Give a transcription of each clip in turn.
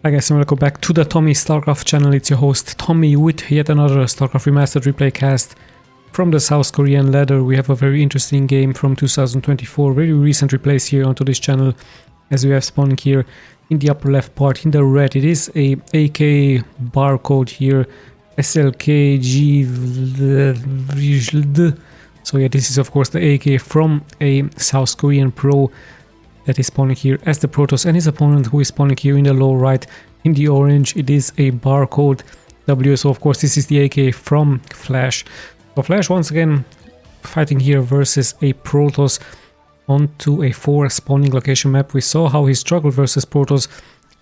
Hi guys and welcome back to the Tommy Starcraft channel. It's your host Tommy with yet another Starcraft Remastered replay cast from the South Korean ladder. We have a very interesting game from 2024, very recent replays here onto this channel, as we have spawning here in the upper left part in the red. It is a AK barcode here, SLKJEW. So yeah, this is of course the AK from a South Korean pro that is spawning here as the Protoss, and his opponent who is spawning here in the lower right in the orange. It is a barcode W, so of course this is the AK from Flash. So Flash once again fighting here versus a Protoss onto a 4 spawning location map. We saw how he struggled versus Protoss,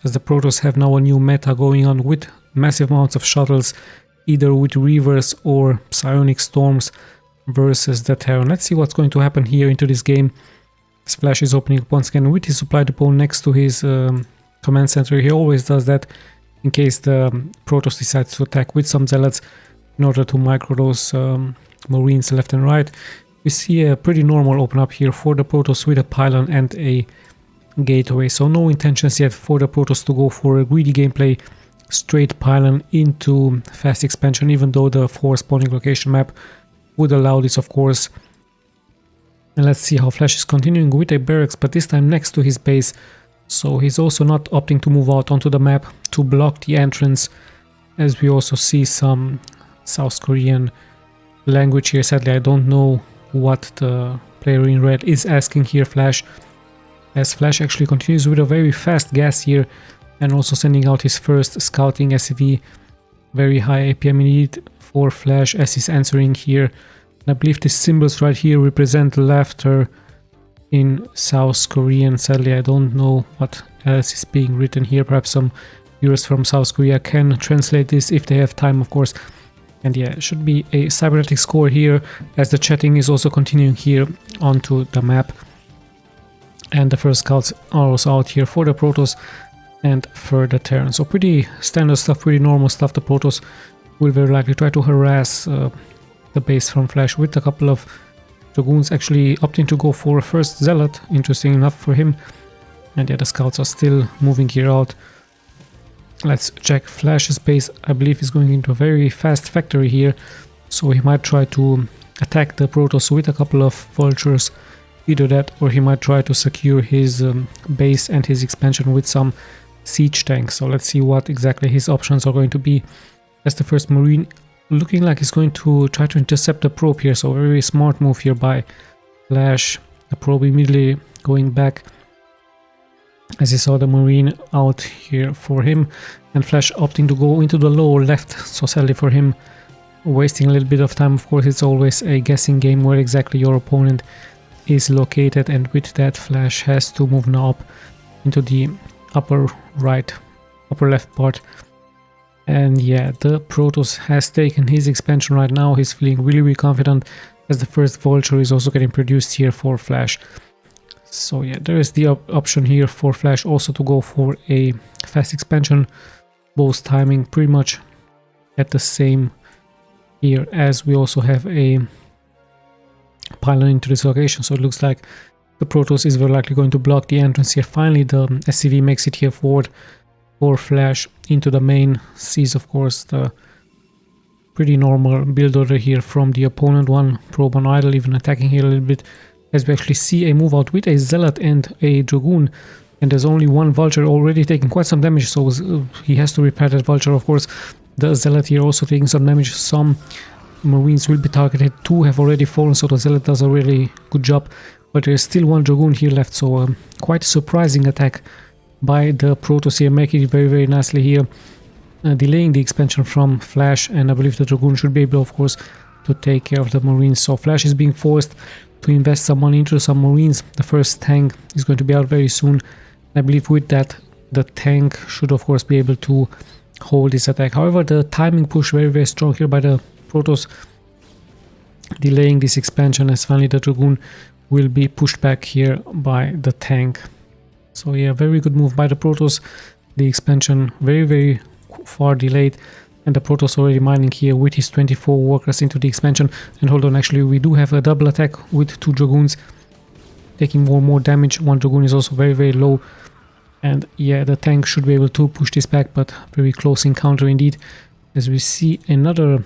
as the Protoss have now a new meta going on with massive amounts of shuttles, either with Reavers or Psionic Storms versus the Terran. Let's see what's going to happen here into this game. Flash is opening up once again with his supply depot next to his command center. He always does that in case the Protoss decides to attack with some zealots in order to micro those marines left and right. We see a pretty normal open up here for the Protoss with a pylon and a gateway. So no intentions yet for the Protoss to go for a greedy gameplay, straight pylon into fast expansion, even though the 4 spawning location map would allow this, of course. And let's see how Flash is continuing with a barracks, but this time next to his base. So he's also not opting to move out onto the map to block the entrance, as we also see some South Korean language here. Sadly, I don't know what the player in red is asking here, Flash, as Flash actually continues with a very fast gas here and also sending out his first scouting SCV. Very high APM need for Flash as he's answering here. I believe these symbols right here represent laughter in South Korean. Sadly, I don't know what else is being written here. Perhaps some viewers from South Korea can translate this if they have time, of course. And yeah, it should be a cybernetic score here, as the chatting is also continuing here onto the map. And the first scouts are also out here for the Protoss and for the Terran. So pretty standard stuff, pretty normal stuff. The Protoss will very likely try to harass the base from Flash with a couple of Dragoons, actually opting to go for a first Zealot, interesting enough for him. And yeah, the scouts are still moving here out. Let's check Flash's base. I believe he's going into a very fast factory here, so he might try to attack the Protoss with a couple of vultures, either that or he might try to secure his base and his expansion with some siege tanks. So let's see what exactly his options are going to be, as the first Marine looking like he's going to try to intercept the probe here. So a very smart move here by Flash. The probe immediately going back, as he saw the Marine out here for him, and Flash opting to go into the lower left. So sadly for him, wasting a little bit of time. Of course, it's always a guessing game where exactly your opponent is located, and with that Flash has to move now up into the upper right, upper left part. And yeah, the Protoss has taken his expansion right now. He's feeling really confident, as the first vulture is also getting produced here for Flash. So yeah, there is the option here for Flash also to go for a fast expansion, both timing pretty much at the same here, as we also have a pylon into this location. So it looks like the Protoss is very likely going to block the entrance here. Finally the SCV makes it here forward for Flash into the main. Sees of course the pretty normal build order here from the opponent. One probe on idle, even attacking here a little bit, as we actually see a move out with a Zealot and a Dragoon, and there's only one Vulture already taking quite some damage, so he has to repair that Vulture. Of course, the Zealot here also taking some damage. Some Marines will be targeted. 2 have already fallen, so the Zealot does a really good job, but there's still one Dragoon here left. So quite a surprising attack by the Protoss here, making it very nicely here, delaying the expansion from Flash. And I believe the Dragoon should be able, of course, to take care of the Marines. So Flash is being forced to invest some money into some Marines. The first tank is going to be out very soon. I believe with that the tank should of course be able to hold this attack. However, the timing push very strong here by the Protoss, delaying this expansion, as finally the Dragoon will be pushed back here by the tank. So yeah, very good move by the Protoss. The expansion very far delayed, and the Protoss already mining here with his 24 workers into the expansion. And hold on, actually we do have a double attack with 2 Dragoons taking more damage. One Dragoon is also very low, And yeah, the tank should be able to push this back, but very close encounter indeed. As we see another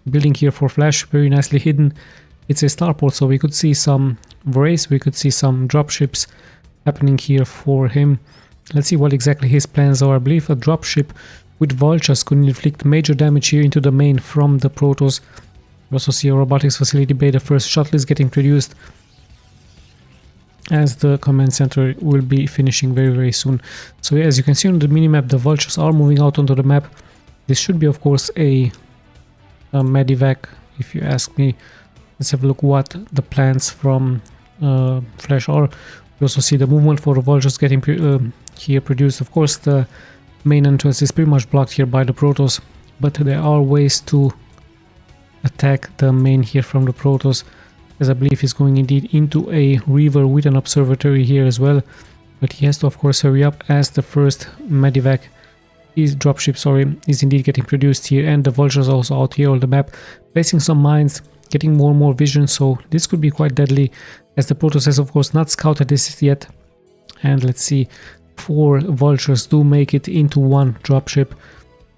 building here for Flash, very nicely hidden. It's a starport, so we could see some race, we could see some dropships happening here for him. Let's see what exactly his plans are. I believe a dropship with vultures could inflict major damage here into the main from the Protoss. We also see a robotics facility bay. The first shuttle is getting produced, as the command center will be finishing very soon. So yeah, as you can see on the minimap, the vultures are moving out onto the map. This should be, of course, a medivac, if you ask me. Let's have a look what the plans from Flash are. We also see the movement for the vultures getting here produced. Of course, the main entrance is pretty much blocked here by the Protoss, but there are ways to attack the main here from the Protoss, as I believe he's going indeed into a river with an observatory here as well. But he has to, of course, hurry up, as the first medivac dropship, is indeed getting produced here, and the vultures also out here on the map, placing some mines, getting more and more vision. So this could be quite deadly, as the Protoss has, of course, not scouted this yet. And let's see, 4 vultures do make it into one dropship,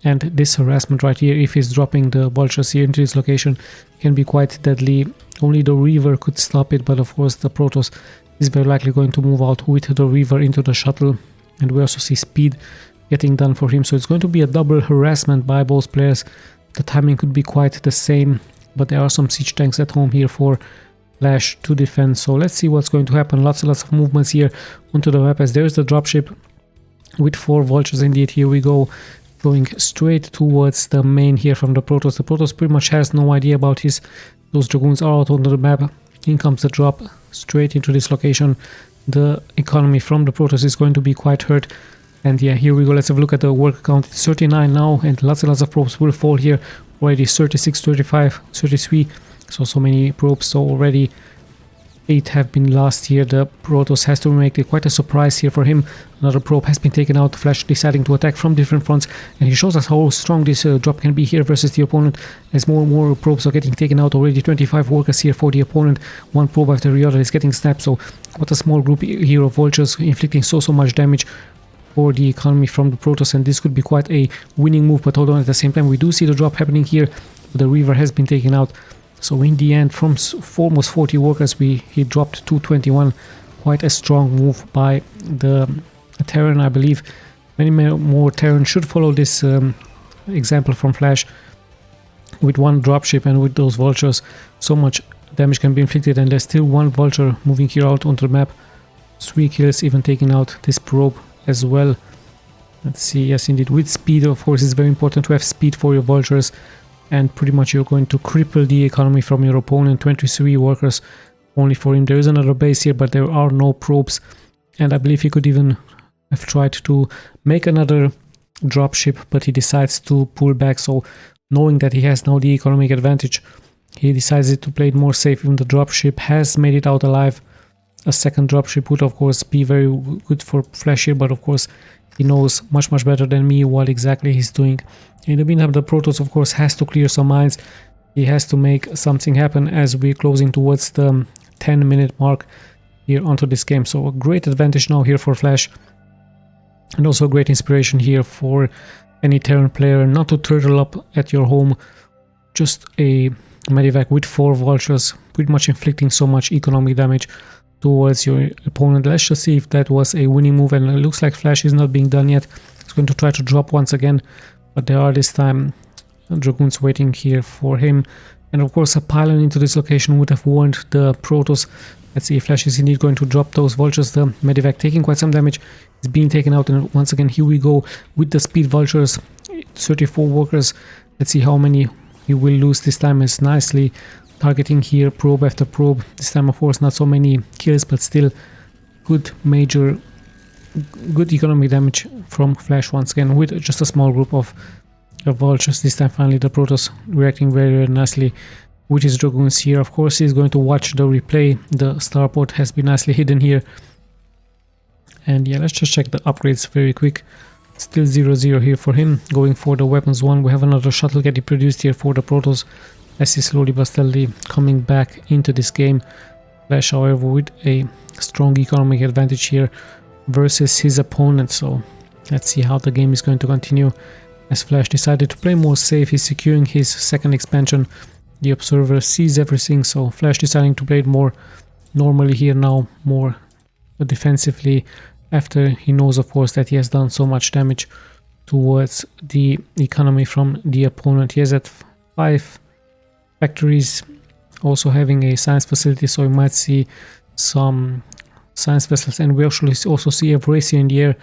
and this harassment right here, if he's dropping the vultures here into this location, can be quite deadly. Only the Reaver could stop it, but of course the Protoss is very likely going to move out with the Reaver into the shuttle. And we also see speed getting done for him, so it's going to be a double harassment by both players. The timing could be quite the same, but there are some siege tanks at home here for Flash to defend. So let's see what's going to happen. Lots and lots of movements here onto the map, as there's the dropship with 4 vultures indeed. Here we go, going straight towards the main here from the Protoss. The Protoss pretty much has no idea about those Dragoons are out onto the map. In comes the drop straight into this location. The economy from the Protoss is going to be quite hurt. And yeah, here we go. Let's have a look at the work count. It's 39 now, and lots and lots of probes will fall here. Already 36, 35, 33. So many probes. So already 8 have been lost here. The Protoss has to make it quite a surprise here for him. Another probe has been taken out. Flash deciding to attack from different fronts, and he shows us how strong this drop can be here versus the opponent, as more and more probes are getting taken out. Already 25 workers here for the opponent. One probe after the other is getting snapped. So what a small group here of vultures, inflicting so much damage for the economy from the Protoss, and this could be quite a winning move. But hold on, at the same time we do see the drop happening here. The Reaver has been taken out. So in the end, from almost 40 workers, he dropped 221. Quite a strong move by the Terran, I believe. Many more Terran should follow this example from Flash. With one dropship and with those vultures, so much damage can be inflicted, and there's still one vulture moving here out onto the map. 3 kills, even taking out this probe as well. Let's see, yes indeed, with speed, of course, it's very important to have speed for your vultures, and pretty much you're going to cripple the economy from your opponent. 23 workers only for him. There is another base here, but there are no probes, and I believe he could even have tried to make another dropship, but he decides to pull back. So knowing that he has now the economic advantage, he decided to play it more safe. Even the dropship has made it out alive. A second dropship would of course be very good for Flash here, but of course he knows much better than me what exactly he's doing. In the meantime, the Protoss of course has to clear some mines. He has to make something happen, as we're closing towards the 10-minute mark here onto this game. So a great advantage now here for Flash, and also a great inspiration here for any Terran player not to turtle up at your home. Just a medivac with 4 vultures, pretty much inflicting so much economic damage towards your opponent. Let's just see if that was a winning move, and it looks like Flash is not being done yet. He's going to try to drop once again, but there are this time Dragoons waiting here for him, and of course a pylon into this location would have warned the Protoss. Let's see if Flash is indeed going to drop those vultures. The medivac taking quite some damage, is being taken out, and once again here we go with the speed vultures. 34 workers. Let's see how many he will lose this time, as nicely targeting here probe after probe. This time of course not so many kills, but still good economic damage from Flash once again, with just a small group of vultures. This time finally the Protoss reacting very nicely with his Dragoons here. Of course he's going to watch the replay. The starport has been nicely hidden here, and yeah, let's just check the upgrades very quick. Still 0-0 here for him. Going for the weapons 1, we have another shuttle getting produced here for the Protoss, as he's slowly but steadily coming back into this game. Flash, however, with a strong economic advantage here versus his opponent. So let's see how the game is going to continue, as Flash decided to play more safe. He's securing his second expansion. The observer sees everything, so Flash deciding to play it more normally here now, more defensively, after he knows of course that he has done so much damage towards the economy from the opponent. He has at 5 factories, also having a science facility, so we might see some science vessels, and we actually also see a brazier in the air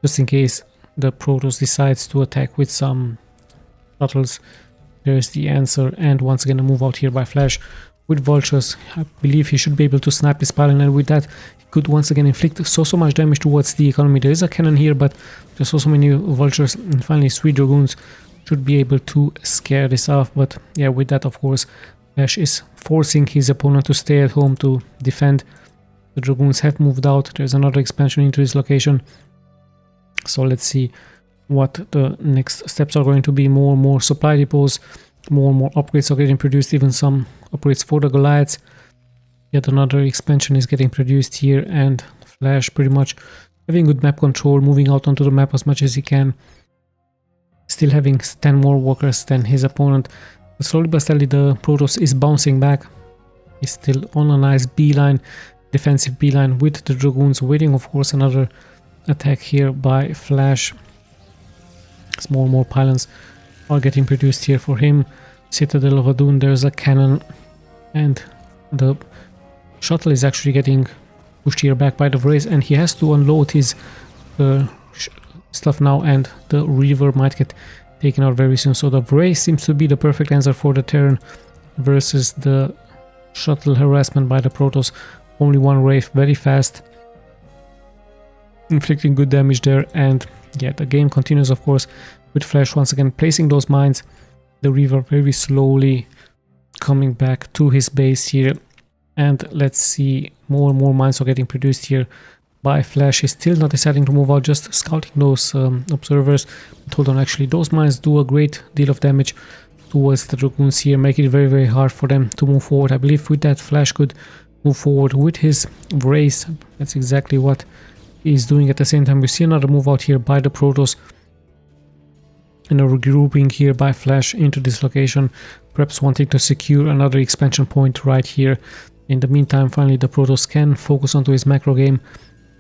just in case the Protoss decides to attack with some shuttles. There's the answer, and once again a move out here by Flash with vultures. I believe he should be able to snipe this pylon, and with that he could once again inflict so much damage towards the economy. There is a cannon here, but there's so many vultures, and finally 3 dragoons should be able to scare this off. But yeah, with that of course Flash is forcing his opponent to stay at home to defend. The dragoons have moved out. There's another expansion into this location, so let's see what the next steps are going to be. More and more supply depots, more and more upgrades are getting produced, even some upgrades for the Goliaths. Yet another expansion is getting produced here, and Flash pretty much having good map control, moving out onto the map as much as he can, still having 10 more workers than his opponent. But slowly but steadily the Protoss is bouncing back. He's still on a nice beeline, defensive beeline, with the dragoons waiting of course another attack here by Flash. As more and more pylons are getting produced here for him. Citadel of Adun, there's a cannon, and the shuttle is actually getting pushed here back by the Vraze, and he has to unload his stuff now, and the Reaver might get taken out very soon. So the Vraze seems to be the perfect answer for the Terran versus the shuttle harassment by the Protoss. Only one Wraith, very fast, inflicting good damage there. And yeah, the game continues of course with Flash once again placing those mines. The Reaver very slowly coming back to his base here, and let's see, more and more mines are getting produced here by Flash. He's still not deciding to move out, just scouting those observers. But hold on, actually those mines do a great deal of damage towards the dragoons here, making it very hard for them to move forward. I believe with that Flash could move forward with his Vraze. That's exactly what he's doing. At the same time we see another move out here by the Protoss, and a regrouping here by Flash into this location, perhaps wanting to secure another expansion point right here. In the meantime, finally the Protoss can focus onto his macro game.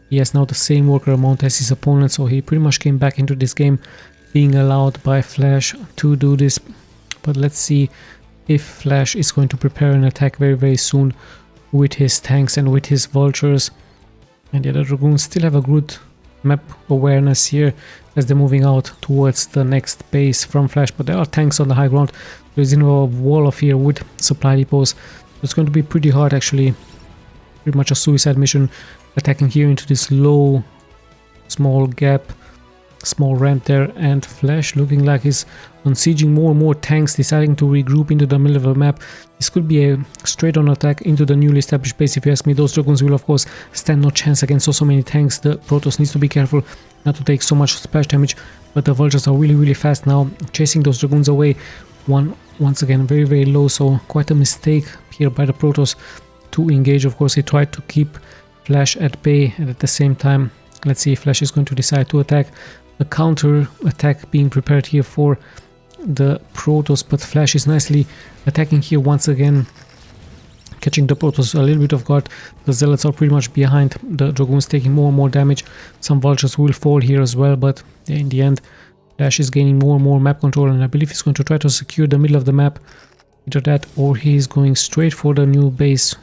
He has now the same worker amount as his opponent, so he pretty much came back into this game being allowed by Flash to do this. But let's see if Flash is going to prepare an attack very soon with his tanks and with his vultures. And the other dragoons still have a good map awareness here as they're moving out towards the next base from Flash, but there are tanks on the high ground. There's a wall of here with supply depots. It's going to be pretty hard, actually, pretty much a suicide mission, attacking here into this low small gap, small ramp there, and Flash looking like he's unsieging more and more tanks, deciding to regroup into the middle of the map. This could be a straight on attack into the newly established base if you ask me. Those dragoons will of course stand no chance against so many tanks. The Protoss needs to be careful not to take so much splash damage, but the vultures are really fast now, chasing those dragoons away. Once again very low, so quite a mistake here by the Protoss to engage. Of course he tried to keep Flash at bay, and at the same time let's see if Flash is going to decide to attack. The counter attack being prepared here for the Protoss, but Flash is nicely attacking here once again, catching the Protoss a little bit off guard. The Zealots are pretty much behind the dragoons, taking more and more damage. Some vultures will fall here as well, but in the end Flash is gaining more and more map control, and I believe he's going to try to secure the middle of the map. Either that or he's going straight for the new base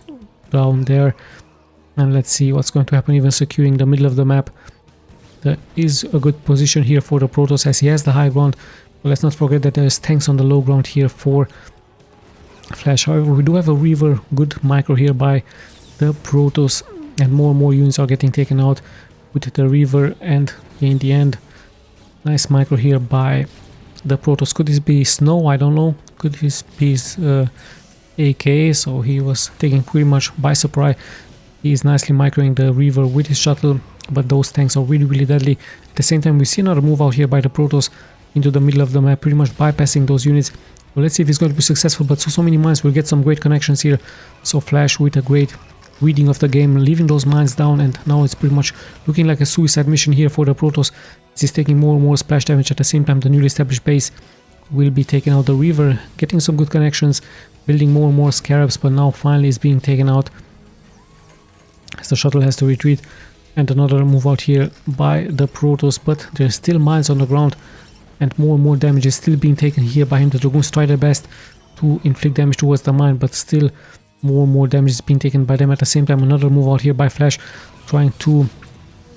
down there. And let's see what's going to happen, even securing the middle of the map. There is a good position here for the Protoss as he has the high ground, but let's not forget that there's tanks on the low ground here for Flash. However, we do have a Reaver, good micro here by the Protoss, and more units are getting taken out with the Reaver, and in the end nice micro here by the Protoss. Could this be Snow? I don't know. Could this be his AK? So he was taken pretty much by surprise. He is nicely microing the Reaver with his shuttle, but those tanks are really deadly. At the same time we see another move out here by the Protoss into the middle of the map, pretty much bypassing those units. Well, let's see if he's going to be successful, but so many mines will get some great connections here. So Flash with a great reading of the game, leaving those mines down, and now it's pretty much looking like a suicide mission here for the Protoss. He's taking more and more splash damage. At the same time, the newly established base will be taking out the river, getting some good connections, building more and more scarabs, but now finally is being taken out as the shuttle has to retreat. And another move out here by the Protoss, but there's still mines on the ground, and more damage is still being taken here by him. The Dragoons try their best to inflict damage towards the mine, but still more damage is being taken by them. At the same time, another move out here by Flash, trying to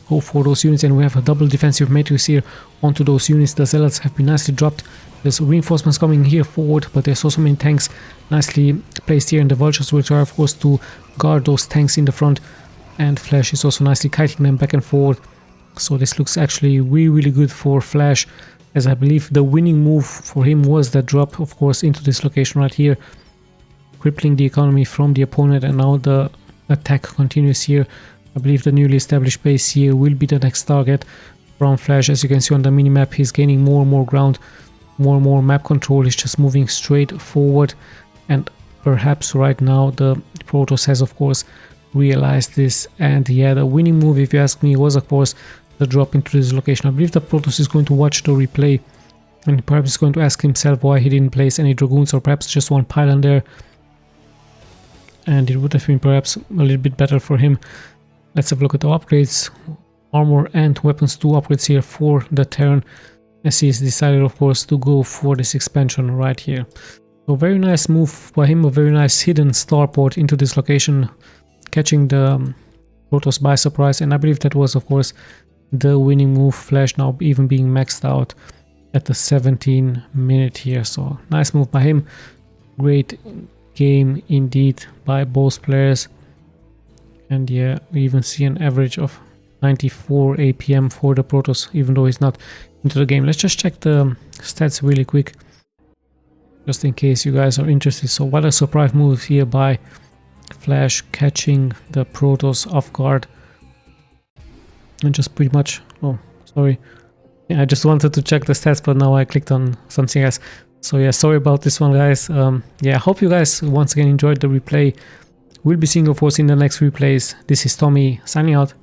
go for those units, and we have a double defensive matrix here onto those units. The zealots have been nicely dropped. There's reinforcements coming here forward, but there's also many tanks nicely placed here, and the vultures will try, of course, to guard those tanks in the front, and Flash is also nicely kiting them back and forward. So this looks actually really good for Flash, as I believe the winning move for him was that drop, of course, into this location right here, crippling the economy from the opponent, and now the attack continues here. I believe the newly established base here will be the next target from Flash. As you can see on the minimap, he's gaining more and more ground, more and more map control. He's just moving straight forward, and perhaps right now the Protoss has, of course, realized this. And yeah, the winning move, if you ask me, was, of course, the drop into this location. I believe the Protoss is going to watch the replay, and perhaps he's going to ask himself why he didn't place any Dragoons, or perhaps just one pylon there, and it would have been perhaps a little bit better for him. Let's have a look at the upgrades. Armor and weapons 2 upgrades here for the Terran, as he's decided, of course, to go for this expansion right here. So very nice move by him, a very nice hidden starport into this location, catching the Protoss by surprise, and I believe that was, of course, the winning move. Flash now even being maxed out at the 17-minute here. So nice move by him. Great game indeed by both players. And yeah, we even see an average of 94 APM for the Protoss, even though he's not into the game. Let's just check the stats really quick, just in case you guys are interested. So what a surprise move here by Flash, catching the Protoss off guard. And just pretty much, oh, sorry. Yeah, I just wanted to check the stats, but now I clicked on something else. So yeah, sorry about this one, guys. Yeah, I hope you guys once again enjoyed the replay. We'll be seeing, of course, in the next replays. This is Tommy signing out.